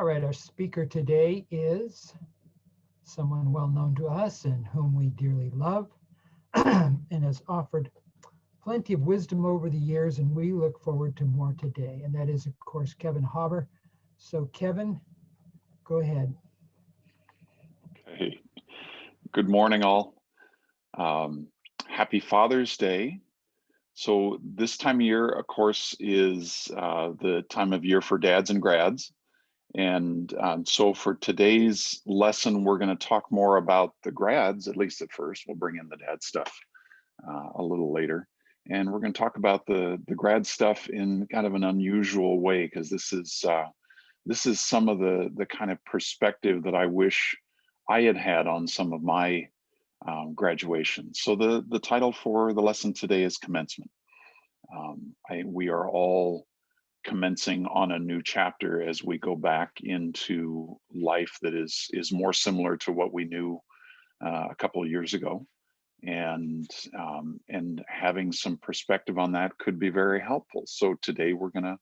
All right, our speaker today is someone well known to us and whom we dearly love and has offered plenty of wisdom over the years, and we look forward to more today. And that is, of course, Kevin Hauber. So, Kevin, go ahead. Okay. Good morning, all. Happy Father's Day. So this time of year, of course, is the time of year for dads and grads. And so for today's lesson, we're going to talk more about the grads, at least at first. We'll bring in the dad stuff a little later. And we're going to talk about the grad stuff in kind of an unusual way, because this is some of the kind of perspective that I wish I had on some of my graduation. So the title for the lesson today is Commencement. We are all commencing on a new chapter as we go back into life that is more similar to what we knew a couple of years ago, and having some perspective on that could be very helpful. So today we're gonna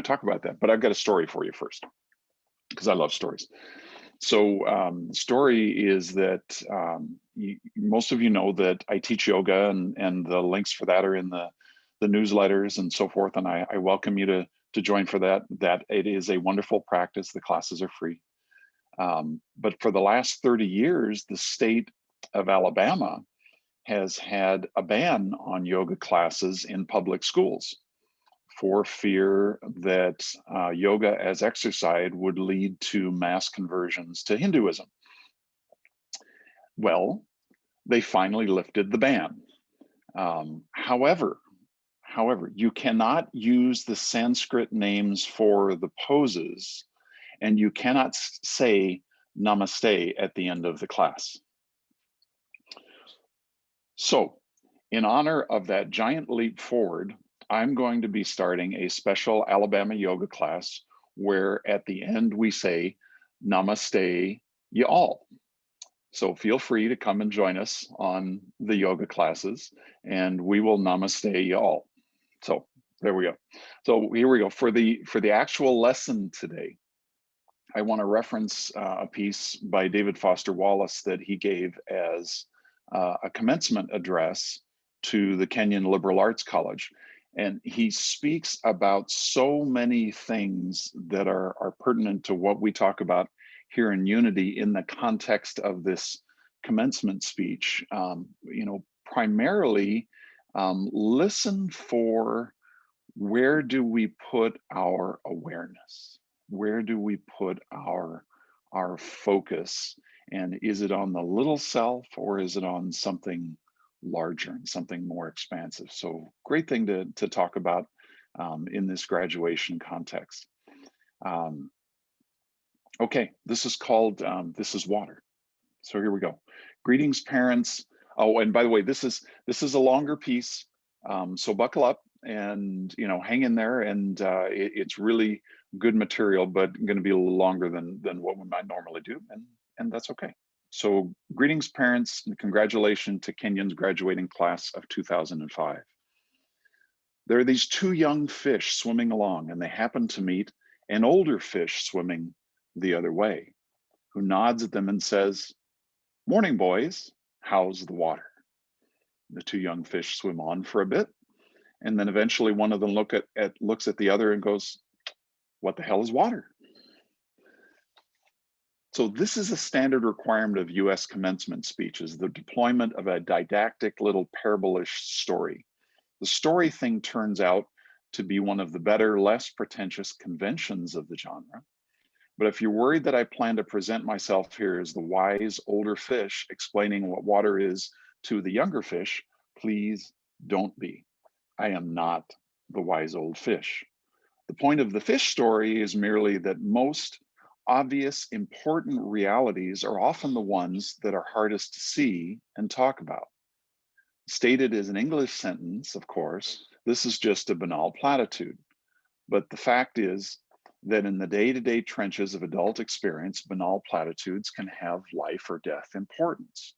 talk about that. But I've got a story for you first, because I love stories. So the story is that most of you know that I teach yoga, and the links for that are in the newsletters and so forth. And I welcome you to join for that. That it is a wonderful practice. The classes are free. But for the last 30 years, the state of Alabama has had a ban on yoga classes in public schools, for fear that yoga as exercise would lead to mass conversions to Hinduism. Well, they finally lifted the ban. However, you cannot use the Sanskrit names for the poses, and you cannot say namaste at the end of the class. So, in honor of that giant leap forward, I'm going to be starting a special Alabama yoga class where at the end we say, Namaste, y'all. So feel free to come and join us on the yoga classes, and we will Namaste y'all. So there we go. So here we go. For the actual lesson today, I want to reference a piece by David Foster Wallace that he gave as a commencement address to the Kenyon Liberal Arts College. And he speaks about so many things that are pertinent to what we talk about here in Unity in the context of this commencement speech. Primarily listen for, where do we put our awareness? Where do we put our focus? And is it on the little self, or is it on something larger and something more expansive? So great thing to talk about in this graduation context. Okay, this is called, this is water. So here we go. Greetings, parents. Oh, and by the way, this is a longer piece, so buckle up and hang in there. And it's really good material, but going to be a little longer than what we might normally do, and that's okay. So greetings, parents, and congratulations to Kenyon's graduating class of 2005. There are these two young fish swimming along, and they happen to meet an older fish swimming the other way, who nods at them and says, "Morning, boys, how's the water?" The two young fish swim on for a bit, and then eventually one of them looks at the other and goes, "What the hell is water?" So this is a standard requirement of US commencement speeches, the deployment of a didactic little parable-ish story. The story thing turns out to be one of the better, less pretentious conventions of the genre. But if you're worried that I plan to present myself here as the wise older fish explaining what water is to the younger fish, please don't be. I am not the wise old fish. The point of the fish story is merely that most obvious, important realities are often the ones that are hardest to see and talk about. Stated as an English sentence, of course, this is just a banal platitude. But the fact is that in the day-to-day trenches of adult experience, banal platitudes can have life or death importance.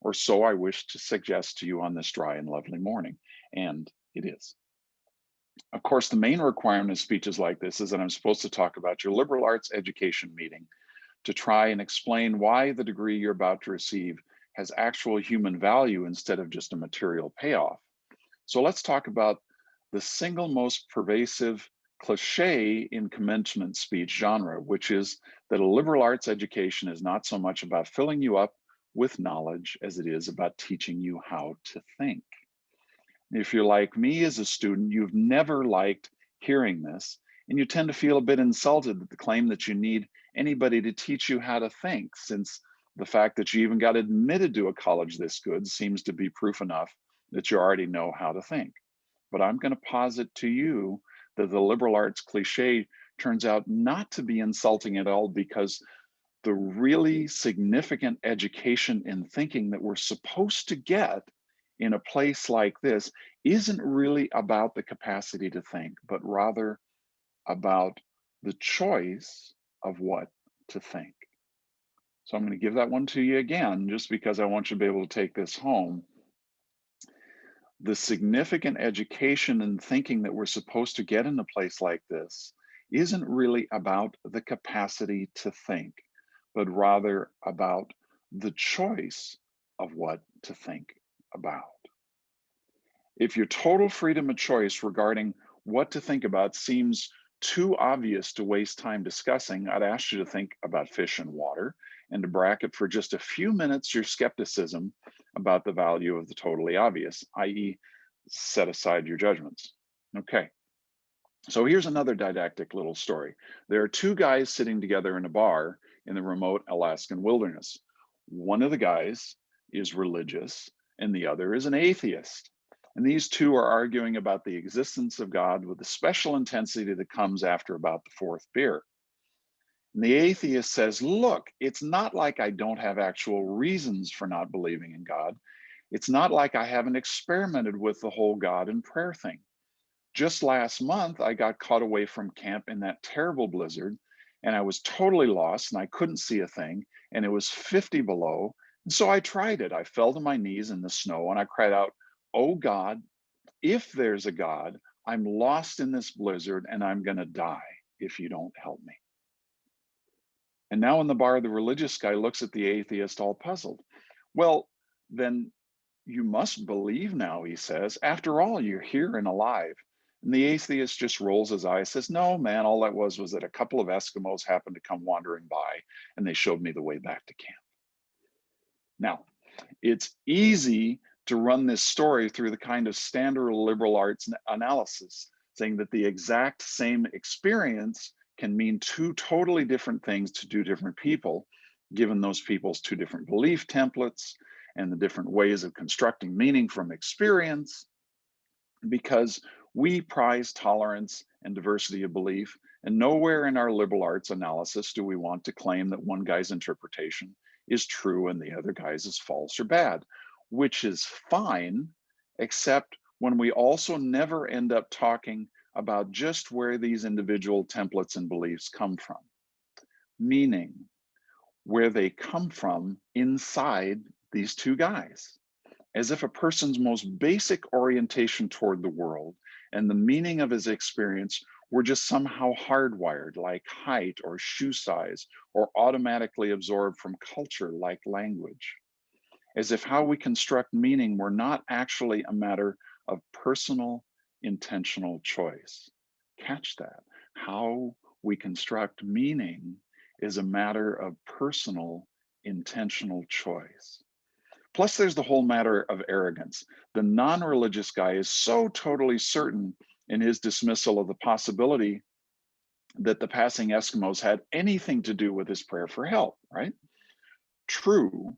Or so I wish to suggest to you on this dry and lovely morning, and it is. Of course, the main requirement of speeches like this is that I'm supposed to talk about your liberal arts education meeting to try and explain why the degree you're about to receive has actual human value instead of just a material payoff. So let's talk about the single most pervasive cliche in commencement speech genre, which is that a liberal arts education is not so much about filling you up with knowledge as it is about teaching you how to think. If you're like me as a student, you've never liked hearing this, and you tend to feel a bit insulted at the claim that you need anybody to teach you how to think, since the fact that you even got admitted to a college this good seems to be proof enough that you already know how to think. But I'm going to posit to you that the liberal arts cliche turns out not to be insulting at all, because the really significant education in thinking that we're supposed to get in a place like this isn't really about the capacity to think, but rather about the choice of what to think. So I'm going to give that one to you again, just because I want you to be able to take this home. The significant education and thinking that we're supposed to get in a place like this isn't really about the capacity to think, but rather about the choice of what to think about. If your total freedom of choice regarding what to think about seems too obvious to waste time discussing, I'd ask you to think about fish and water, and to bracket for just a few minutes your skepticism about the value of the totally obvious, i.e., set aside your judgments. Okay, so here's another didactic little story. There are two guys sitting together in a bar in the remote Alaskan wilderness. One of the guys is religious and the other is an atheist. And these two are arguing about the existence of God with the special intensity that comes after about the fourth beer. And the atheist says, look, it's not like I don't have actual reasons for not believing in God. It's not like I haven't experimented with the whole God and prayer thing. Just last month, I got caught away from camp in that terrible blizzard, and I was totally lost and I couldn't see a thing, and it was 50 below. And so I tried it. I fell to my knees in the snow and I cried out, oh God, if there's a God, I'm lost in this blizzard and I'm going to die if you don't help me. And now in the bar, the religious guy looks at the atheist all puzzled. Well, then you must believe now, he says. After all, you're here and alive. And the atheist just rolls his eyes, says, no, man, all that was that a couple of Eskimos happened to come wandering by and they showed me the way back to camp. Now, it's easy to run this story through the kind of standard liberal arts analysis, saying that the exact same experience can mean two totally different things to two different people, given those people's two different belief templates and the different ways of constructing meaning from experience, because we prize tolerance and diversity of belief, and nowhere in our liberal arts analysis do we want to claim that one guy's interpretation is true and the other guy's is false or bad, which is fine, except when we also never end up talking about just where these individual templates and beliefs come from, meaning where they come from inside these two guys, as if a person's most basic orientation toward the world and the meaning of his experience were just somehow hardwired, like height or shoe size, or automatically absorbed from culture, like language. As if how we construct meaning were not actually a matter of personal, intentional choice. Catch that. How we construct meaning is a matter of personal, intentional choice. Plus, there's the whole matter of arrogance. The non-religious guy is so totally certain in his dismissal of the possibility that the passing Eskimos had anything to do with his prayer for help, right? True,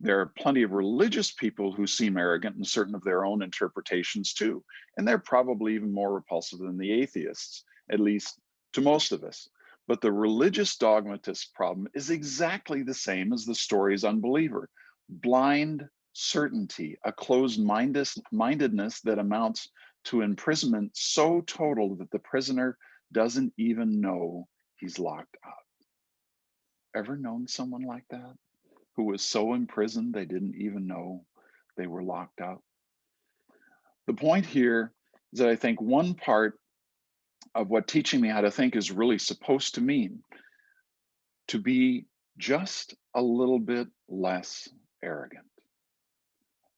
there are plenty of religious people who seem arrogant and certain of their own interpretations too, and they're probably even more repulsive than the atheists, at least to most of us. But the religious dogmatist problem is exactly the same as the story's unbeliever. Blind certainty, a closed mindedness that amounts to imprisonment so total that the prisoner doesn't even know he's locked up. Ever known someone like that, who was so imprisoned they didn't even know they were locked up? The point here is that I think one part of what teaching me how to think is really supposed to mean to be just a little bit less arrogant,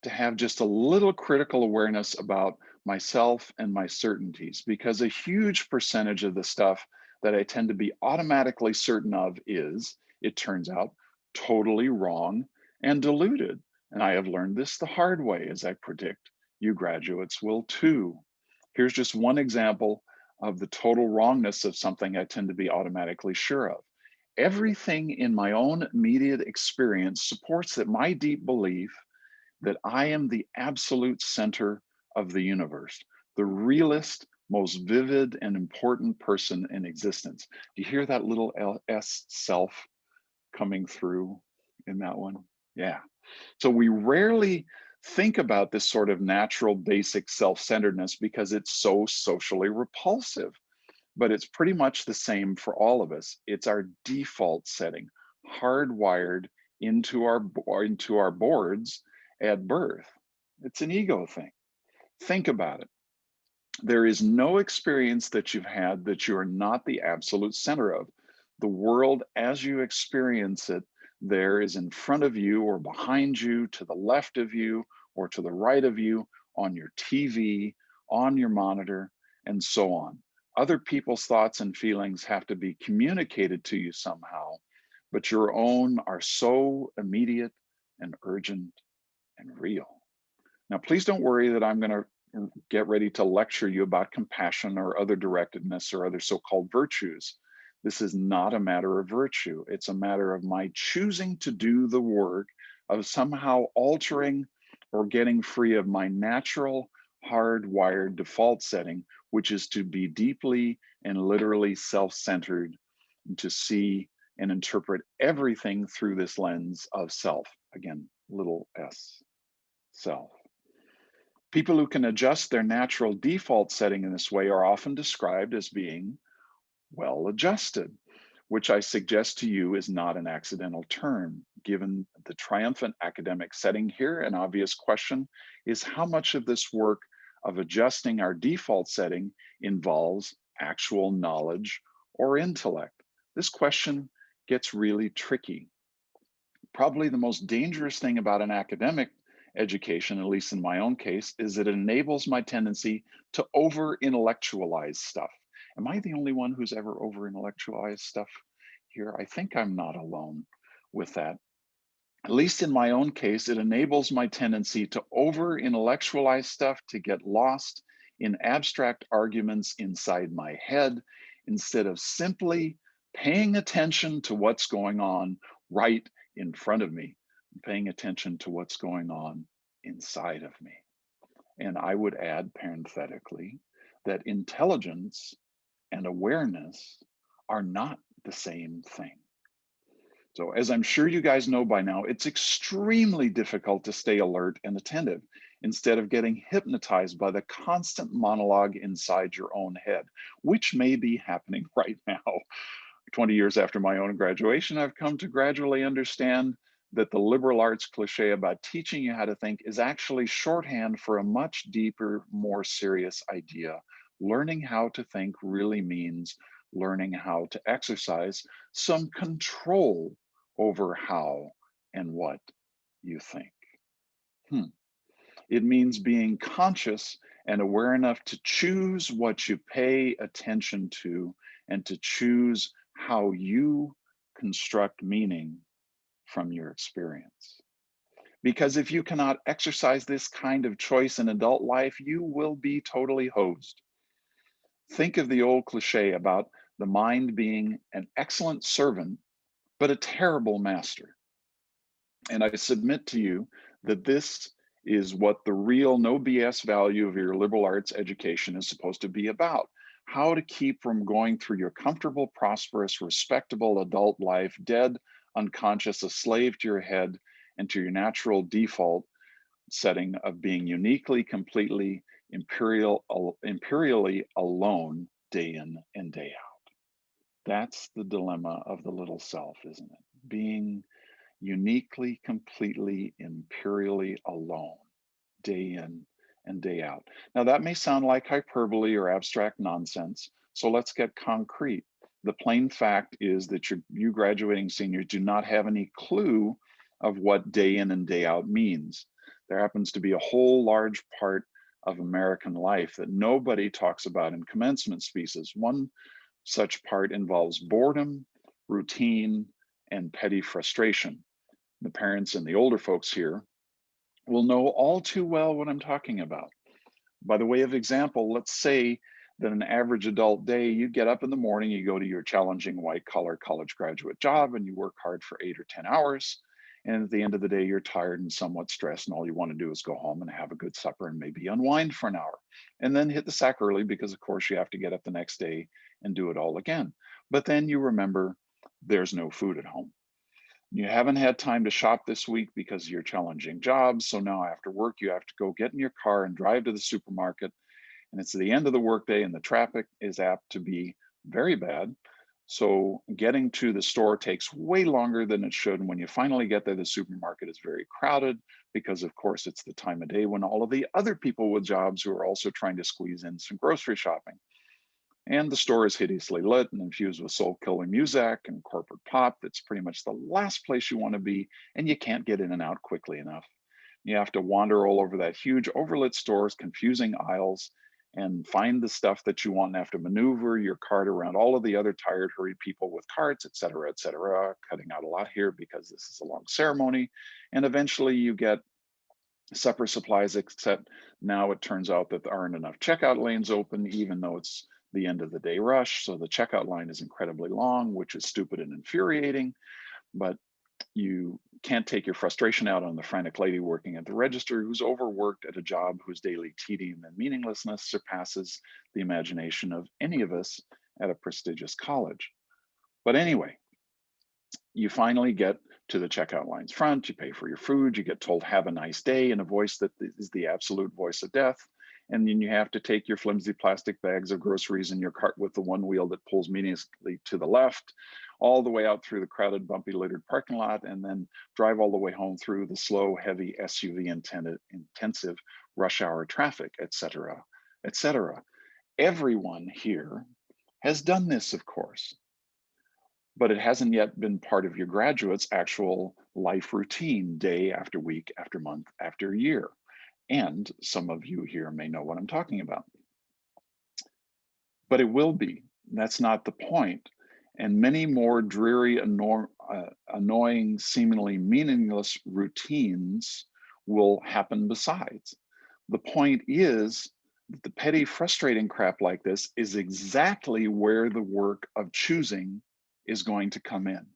to have just a little critical awareness about myself and my certainties, because a huge percentage of the stuff that I tend to be automatically certain of is, it turns out, totally wrong and diluted. And I have learned this the hard way, as I predict you graduates will too. Here's just one example of the total wrongness of something I tend to be automatically sure of. Everything in my own immediate experience supports that my deep belief that I am the absolute center of the universe, the realest, most vivid and important person in existence. Do you hear that little S self coming through in that one? Yeah. So we rarely think about this sort of natural, basic self-centeredness because it's so socially repulsive, but it's pretty much the same for all of us. It's our default setting, hardwired into our boards at birth. It's an ego thing. Think about it. There is no experience that you've had that you are not the absolute center of. The world as you experience it there is in front of you or behind you, to the left of you or to the right of you, on your TV, on your monitor, and so on. Other people's thoughts and feelings have to be communicated to you somehow, but your own are so immediate and urgent and real. Now, please don't worry that I'm going to get ready to lecture you about compassion or other directedness or other so-called virtues. This is not a matter of virtue. It's a matter of my choosing to do the work of somehow altering or getting free of my natural hardwired default setting, which is to be deeply and literally self-centered, and to see and interpret everything through this lens of self. Again, little s, self. People who can adjust their natural default setting in this way are often described as being well adjusted, which I suggest to you is not an accidental term. Given the triumphant academic setting here, an obvious question is how much of this work of adjusting our default setting involves actual knowledge or intellect? This question gets really tricky. Probably the most dangerous thing about an academic education, at least in my own case, is that it enables my tendency to over intellectualize stuff. Am I the only one who's ever over intellectualized stuff here? I think I'm not alone with that. At least in my own case, it enables my tendency to over intellectualize stuff, to get lost in abstract arguments inside my head, instead of simply paying attention to what's going on right in front of me, paying attention to what's going on inside of me. And I would add parenthetically that intelligence and awareness are not the same thing. So as I'm sure you guys know by now, it's extremely difficult to stay alert and attentive instead of getting hypnotized by the constant monologue inside your own head, which may be happening right now. 20 years after my own graduation, I've come to gradually understand that the liberal arts cliche about teaching you how to think is actually shorthand for a much deeper, more serious idea. Learning how to think really means learning how to exercise some control over how and what you think. It means being conscious and aware enough to choose what you pay attention to and to choose how you construct meaning from your experience. Because if you cannot exercise this kind of choice in adult life, you will be totally hosed. Think of the old cliche about the mind being an excellent servant, but a terrible master. And I submit to you that this is what the real no BS value of your liberal arts education is supposed to be about. How to keep from going through your comfortable, prosperous, respectable adult life, dead, unconscious, a slave to your head and to your natural default setting of being uniquely, completely, imperially alone day in and day out. That's the dilemma of the little self, isn't it? Being uniquely, completely, imperially alone, day in and day out. Now, that may sound like hyperbole or abstract nonsense, so let's get concrete. The plain fact is that you graduating seniors do not have any clue of what day in and day out means. There happens to be a whole large part of American life that nobody talks about in commencement speeches. One such part involves boredom, routine, and petty frustration. The parents and the older folks here will know all too well what I'm talking about. By the way of example, let's say that an average adult day, you get up in the morning, you go to your challenging white collar college graduate job, and you work hard for 8 or 10 hours. And at the end of the day, you're tired and somewhat stressed, and all you want to do is go home and have a good supper and maybe unwind for an hour. And then hit the sack early because, of course, you have to get up the next day and do it all again. But then you remember there's no food at home. You haven't had time to shop this week because of your challenging job. So now after work, you have to go get in your car and drive to the supermarket. And it's the end of the workday and the traffic is apt to be very bad. So getting to the store takes way longer than it should. And when you finally get there, the supermarket is very crowded because, of course, it's the time of day when all of the other people with jobs who are also trying to squeeze in some grocery shopping. And the store is hideously lit and infused with soul-killing music and corporate pop. That's pretty much the last place you want to be, and you can't get in and out quickly enough. You have to wander all over that huge overlit store's confusing aisles and find the stuff that you want and have to maneuver your cart around all of the other tired, hurried people with carts, et cetera, cutting out a lot here because this is a long ceremony. And eventually you get supper supplies, except now it turns out that there aren't enough checkout lanes open, even though it's the end of the day rush. So the checkout line is incredibly long, which is stupid and infuriating, but you can't take your frustration out on the frantic lady working at the register who's overworked at a job whose daily tedium and meaninglessness surpasses the imagination of any of us at a prestigious college. But anyway, you finally get to the checkout line's front, you pay for your food, you get told, have a nice day, in a voice that is the absolute voice of death. And then you have to take your flimsy plastic bags of groceries in your cart with the one wheel that pulls meaninglessly to the left, all the way out through the crowded, bumpy, littered parking lot, and then drive all the way home through the slow, heavy SUV intensive rush hour traffic, et cetera, et cetera. Everyone here has done this, of course, but it hasn't yet been part of your graduate's actual life routine, day after week, after month, after year. And some of you here may know what I'm talking about. But it will be. That's not the point. And many more dreary, annoying, seemingly meaningless routines will happen besides. The point is that the petty, frustrating crap like this is exactly where the work of choosing is going to come in,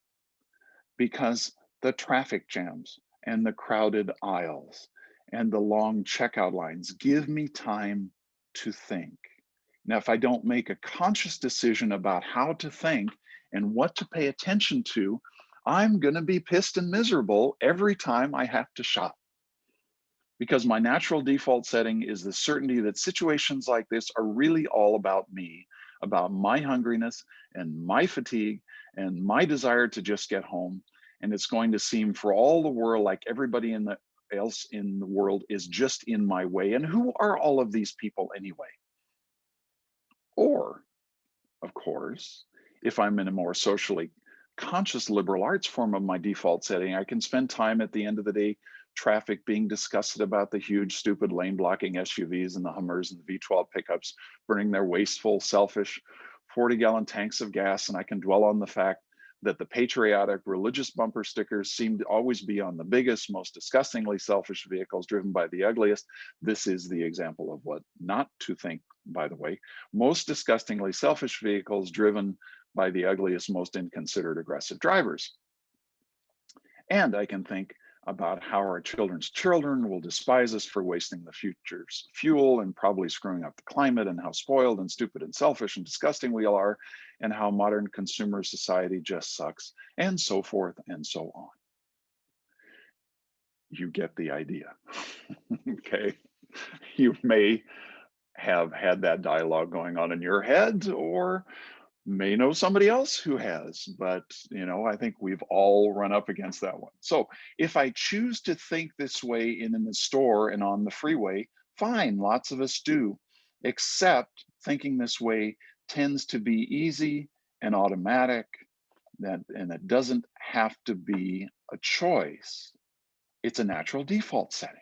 because the traffic jams and the crowded aisles and the long checkout lines give me time to think. Now, if I don't make a conscious decision about how to think and what to pay attention to, I'm going to be pissed and miserable every time I have to shop. Because my natural default setting is the certainty that situations like this are really all about me, about my hungriness and my fatigue and my desire to just get home. And it's going to seem for all the world like everybody else in the world is just in my way. And who are all of these people anyway? Or, of course, if I'm in a more socially conscious liberal arts form of my default setting, I can spend time at the end of the day traffic being disgusted about the huge, stupid lane blocking SUVs and the Hummers and the V12 pickups burning their wasteful, selfish 40-gallon tanks of gas. And I can dwell on the fact that the patriotic religious bumper stickers seem to always be on the biggest, most disgustingly selfish vehicles driven by the ugliest. This is the example of what not to think, by the way. Most disgustingly selfish vehicles driven by the ugliest, most inconsiderate, aggressive drivers. And I can think about how our children's children will despise us for wasting the future's fuel and probably screwing up the climate, and how spoiled and stupid and selfish and disgusting we all are, and how modern consumer society just sucks, and so forth and so on. You get the idea. Okay. You may have had that dialogue going on in your head, or may know somebody else who has, but I think we've all run up against that one. So if I choose to think this way in the store and on the freeway, Fine, lots of us do, except thinking this way tends to be easy and automatic, and it doesn't have to be a choice. It's a natural default setting.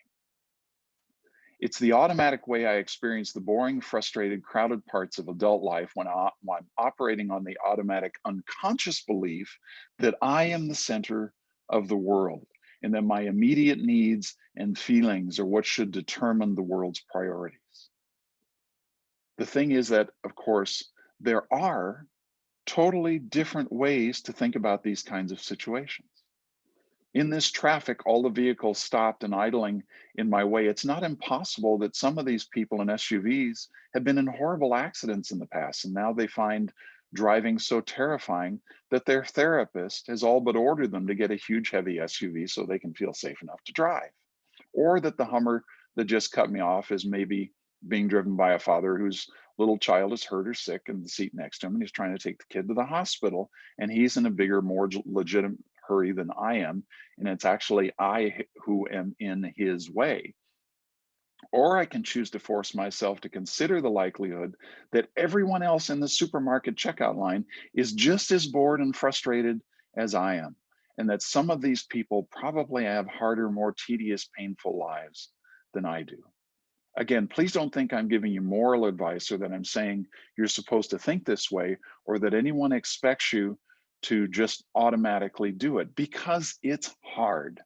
It's the automatic way I experience the boring, frustrated, crowded parts of adult life when I'm operating on the automatic unconscious belief that I am the center of the world and that my immediate needs and feelings are what should determine the world's priorities. The thing is that, of course, there are totally different ways to think about these kinds of situations. In this traffic, all the vehicles stopped and idling in my way. It's not impossible that some of these people in SUVs have been in horrible accidents in the past, and now they find driving so terrifying that their therapist has all but ordered them to get a huge, heavy SUV so they can feel safe enough to drive. Or that the Hummer that just cut me off is maybe being driven by a father whose little child is hurt or sick in the seat next to him, and he's trying to take the kid to the hospital, and he's in a bigger, more legitimate hurry than I am, and it's actually I who am in his way. Or I can choose to force myself to consider the likelihood that everyone else in the supermarket checkout line is just as bored and frustrated as I am, and that some of these people probably have harder, more tedious, painful lives than I do. Again, please don't think I'm giving you moral advice or that I'm saying you're supposed to think this way or that anyone expects you to just automatically do it, because it's hard.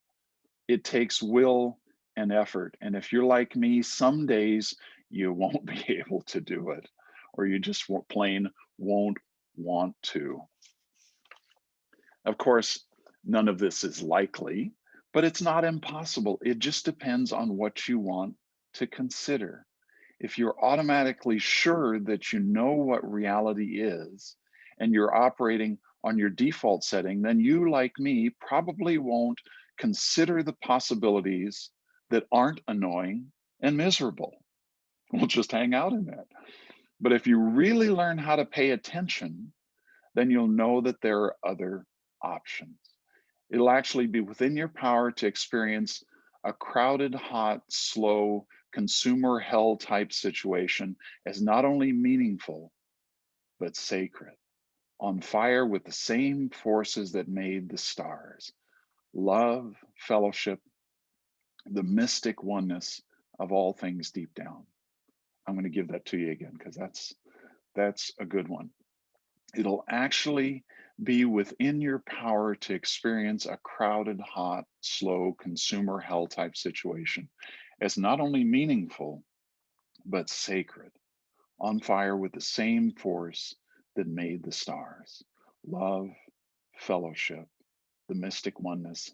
It takes will and effort. And if you're like me, some days you won't be able to do it, or you just plain won't want to. Of course, none of this is likely, but it's not impossible. It just depends on what you want to consider. If you're automatically sure that you know what reality is and you're operating on your default setting, then you, like me, probably won't consider the possibilities that aren't annoying and miserable. We'll just hang out in that. But if you really learn how to pay attention, then you'll know that there are other options. It'll actually be within your power to experience a crowded, hot, slow, consumer hell type situation as not only meaningful, but sacred, on fire with the same forces that made the stars: love, fellowship, the mystic oneness of all things deep down. I'm going to give that to you again because that's a good one. It'll actually be within your power to experience a crowded, hot, slow, consumer hell type situation as not only meaningful, but sacred, on fire with the same force that made the stars: love, fellowship, the mystic oneness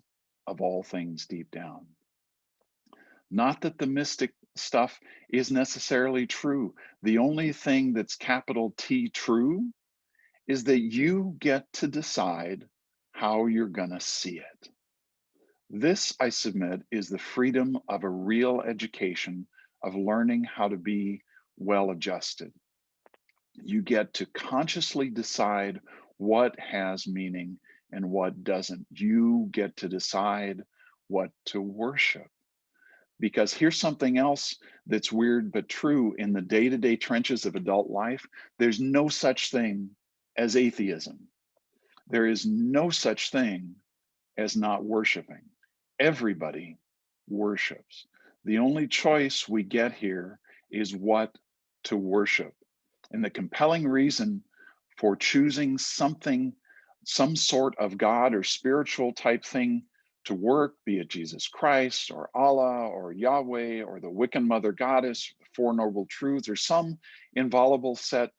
of all things deep down. Not that the mystic stuff is necessarily true. The only thing that's capital T true is that you get to decide how you're going to see it. This, I submit, is the freedom of a real education, of learning how to be well adjusted. You get to consciously decide what has meaning and what doesn't. You get to decide what to worship. Because here's something else that's weird but true: in the day-to-day trenches of adult life, there's no such thing as atheism. There is no such thing as not worshiping. Everybody worships. The only choice we get here is what to worship. And the compelling reason for choosing something, some sort of God or spiritual type thing to work, be it Jesus Christ or Allah or Yahweh or the Wiccan Mother Goddess, the Four Noble Truths, or some inviolable set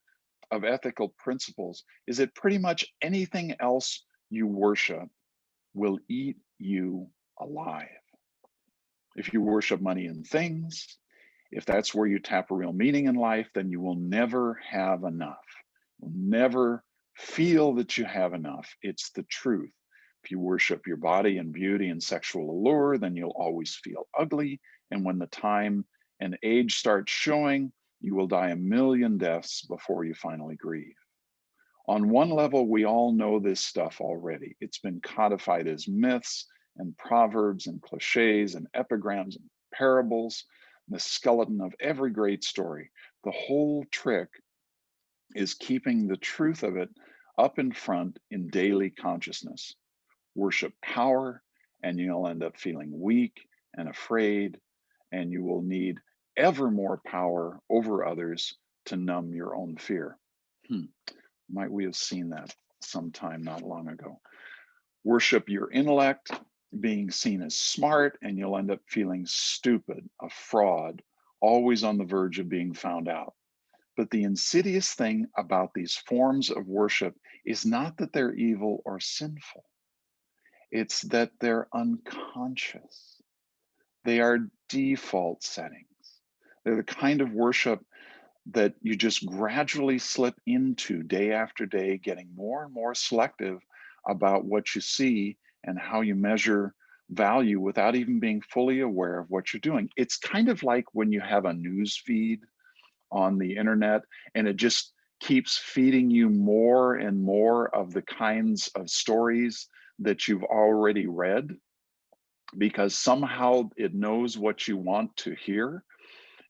of ethical principles, is that pretty much anything else you worship will eat you alive. If you worship money and things, if that's where you tap a real meaning in life, then you will never have enough. You'll never feel that you have enough. It's the truth. If you worship your body and beauty and sexual allure, then you'll always feel ugly. And when the time and age starts showing, you will die a million deaths before you finally grieve. On one level, we all know this stuff already. It's been codified as myths and proverbs and cliches and epigrams and parables. the skeleton of every great story. The whole trick is keeping the truth of it up in front in daily consciousness. Worship power, and you'll end up feeling weak and afraid, and you will need ever more power over others to numb your own fear. Might we have seen that sometime not long ago? Worship your intellect, being seen as smart, and you'll end up feeling stupid, a fraud, always on the verge of being found out. But the insidious thing about these forms of worship is not that they're evil or sinful. It's that they're unconscious. They are default settings. They're the kind of worship that you just gradually slip into day after day, getting more and more selective about what you see and how you measure value without even being fully aware of what you're doing. It's kind of like when you have a news feed on the internet and it just keeps feeding you more and more of the kinds of stories that you've already read because somehow it knows what you want to hear,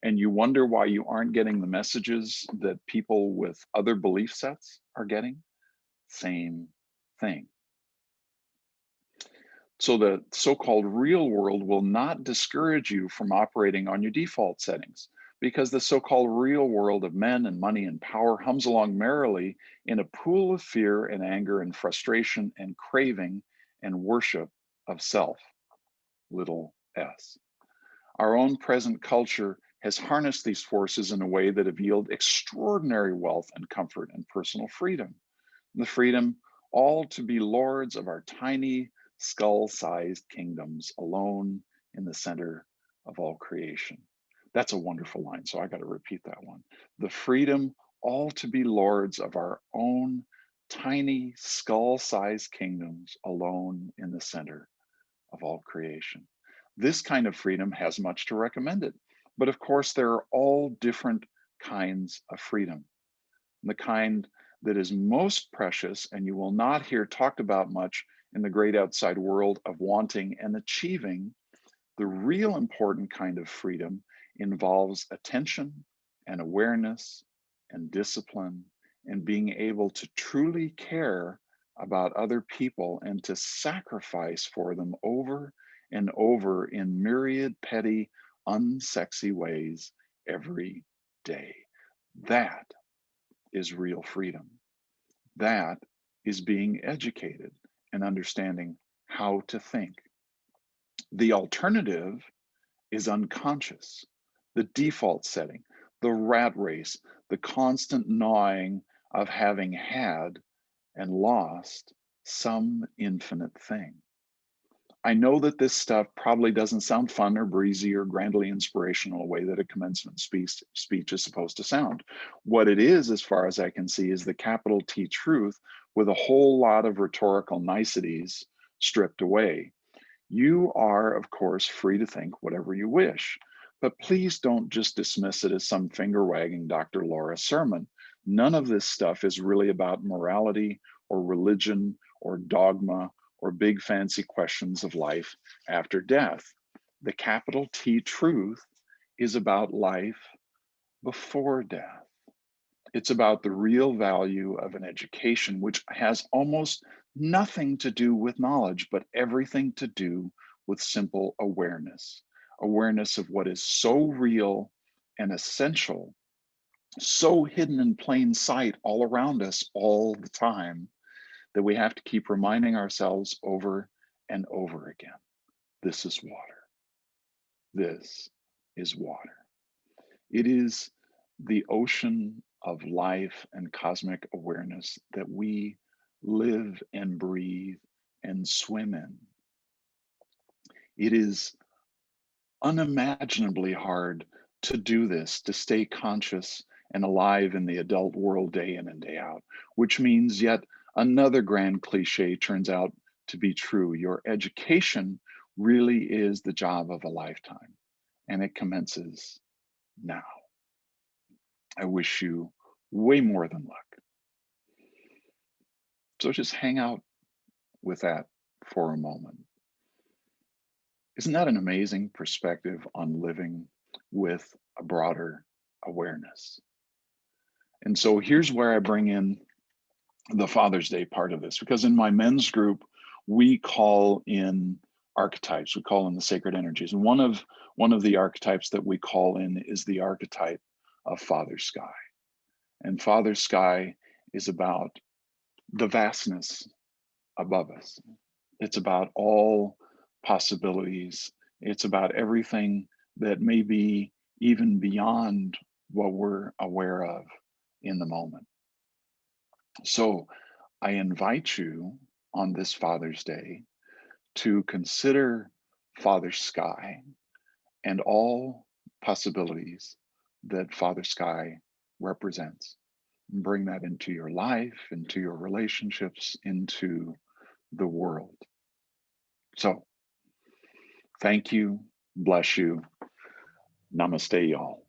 and you wonder why you aren't getting the messages that people with other belief sets are getting. Same thing. So the so-called real world will not discourage you from operating on your default settings, because the so-called real world of men and money and power hums along merrily in a pool of fear and anger and frustration and craving and worship of self, little s. Our own present culture has harnessed these forces in a way that have yielded extraordinary wealth and comfort and personal freedom. The freedom all to be lords of our tiny skull-sized kingdoms alone in the center of all creation. That's a wonderful line, so I got to repeat that one. The freedom all to be lords of our own tiny skull-sized kingdoms alone in the center of all creation. This kind of freedom has much to recommend it. But of course, there are all different kinds of freedom. The kind that is most precious, and you will not hear talked about much in the great outside world of wanting and achieving, the real important kind of freedom involves attention and awareness and discipline and being able to truly care about other people and to sacrifice for them over and over in myriad petty, unsexy ways every day. That is real freedom. That is being educated and understanding how to think. The alternative is unconscious, the default setting, the rat race, the constant gnawing of having had and lost some infinite thing. I know that this stuff probably doesn't sound fun or breezy or grandly inspirational, a way that a commencement speech is supposed to sound. What it is, as far as I can see, is the capital T truth with a whole lot of rhetorical niceties stripped away. You are, of course, free to think whatever you wish, but please don't just dismiss it as some finger-wagging Dr. Laura sermon. None of this stuff is really about morality or religion or dogma or big fancy questions of life after death. The capital T truth is about life before death. It's about the real value of an education, which has almost nothing to do with knowledge, but everything to do with simple awareness. Awareness of what is so real and essential, so hidden in plain sight all around us all the time, that we have to keep reminding ourselves over and over again. This is water. This is water. It is the ocean of life and cosmic awareness that we live and breathe and swim in. It is unimaginably hard to do this, to stay conscious and alive in the adult world day in and day out, which means yet another grand cliche turns out to be true. Your education really is the job of a lifetime, and it commences now. I wish you way more than luck. So just hang out with that for a moment. Isn't that an amazing perspective on living? with a broader awareness. And so here's where I bring in the Father's Day part of this, because in my men's group, we call in archetypes, we call in the sacred energies. And one of the archetypes that we call in is the archetype of Father Sky. And Father Sky is about the vastness above us. It's about all possibilities. It's about everything that may be even beyond what we're aware of in the moment. So I invite you on this Father's Day to consider Father Sky and all possibilities that Father Sky represents. Bring that into your life, into your relationships, into the world. So thank you, bless you, namaste, y'all.